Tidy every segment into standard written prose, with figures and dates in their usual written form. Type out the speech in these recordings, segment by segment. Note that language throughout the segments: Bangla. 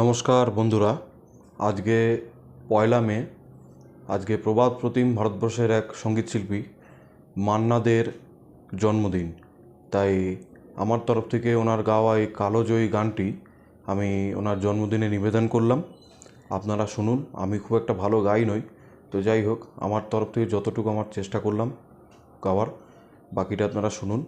নমস্কার বন্ধুরা, আজকে পয়লা মে। আজকে প্রবাদ প্রতিম ভারতবর্ষের এক সঙ্গীতশিল্পী মান্না দের জন্মদিন। তাই আমার তরফ থেকে ওনার গাওয়া এই কালোজয়ী গানটি আমি ওনার জন্মদিনে নিবেদন করলাম। আপনারা শুনুন। আমি খুব একটা ভালো গাই নই, তো যাই হোক, আমার তরফ থেকে যতটুকু আমার চেষ্টা করলাম গাওয়ার, বাকিটা আপনারা শুনুন।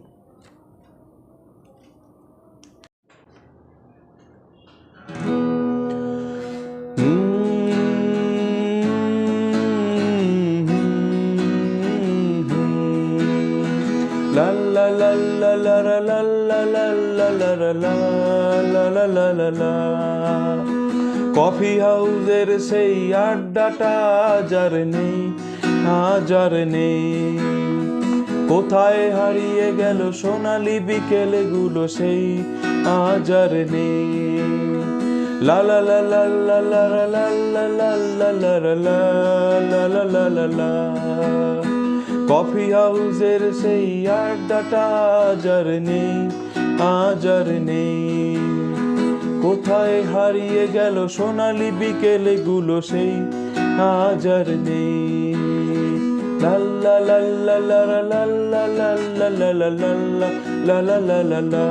La la la la la la la la la la la la la la la la la। Coffee হাউসের সেই আড্ডাটা যার নেই, হাজার নেই। কোথায় হারিয়ে গেল সোনালি বিকেলগুলো সেই হাজার নেই। লা লা লা লা লা লা লা লা লা লা লা লা লা লা লা লা। কফি হাউসের সেই আড্ডাটা যার নেই, আজার নেই। কোথায় হারিয়ে গেল সোনালি বিকেলগুলো সেই হাজার নেই। লা লা লা লা লা লা লা লা লা লা লা লা লা লা লা লা।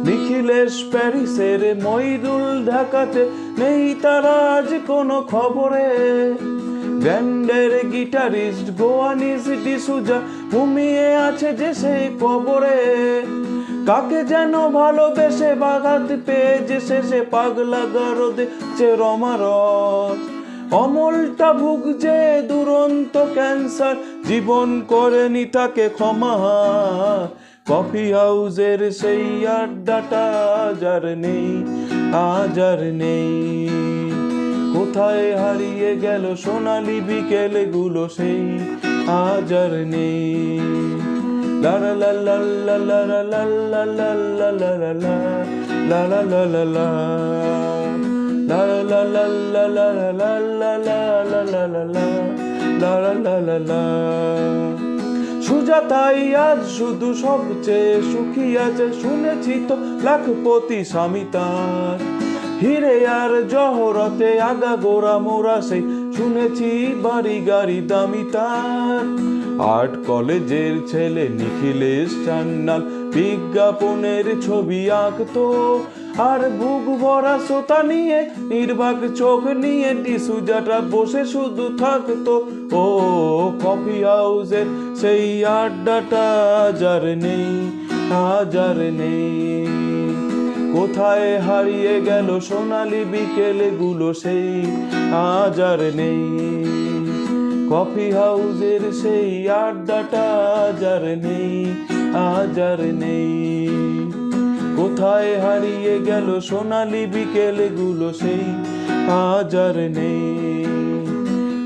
নিখিলেশ প্যারিসের, মইদুল ঢাকাতে, নেই তারা আজ কোনো খবরে। ব্যান্ডের গিটারিস্ট গোয়ানিস ডিসুজা ঘুমিয়ে আছে যে সেই কবরে। কাকে যেন ভালোবেসে বাগাত পেয়ে যে শেষে পাগলা গারদে যে রমারত। অমলটা ভুগছে দুরন্ত ক্যান্সার, জীবন করেনি তাকে ক্ষমা। কফি হাউসের সেই আড্ডাটা যার নেই, আজার নেই। কোথায় হারিয়ে গেল সোনালি বিকেলগুলো সেই হাজার নেই। লা লা লা লা লা লা লা লা লা লা লা লা লা লা লা লা লা। La la la la la la la la la la la la la la la la। সুজাতাই আজ শুধু সবচেয়ে সুখী আছে, শুনেছি তো লাখপতি স্বামী তার। হিরে আর জহরতে আগা গোড়া মোরা সেই শুনেছি বাড়ি গাড়ি দামি তার। আর্ট কলেজের ছেলে নিখিলেশ চান্নাল বিজ্ঞাপনের ছবি আঁকতো, আর বুক ভরা সোতা নিয়ে নির্বাক চোখ নিয়ে ডিসুজাটা বসে শুধু থাকতো। ও কফি হাউসের সেই আড্ডাটা যার নেই, হাজার নেই। কোথায় হারিয়ে গেল সোনালি বিকেলগুলো সেই হাজার নেই। কফি হাউসের সেই আড্ডাটা যার নেই, হাজার নেই। কোথায় হারিয়ে গেল সোনালি বিকেলগুলো সেই হাজার নেই।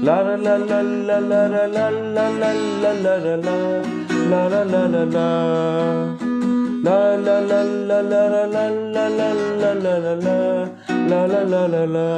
লা লা লা লা লা লা লা লা লা লা লা লা লা লা লা লা লা। La la la la la la la la la la la la la la la la la la।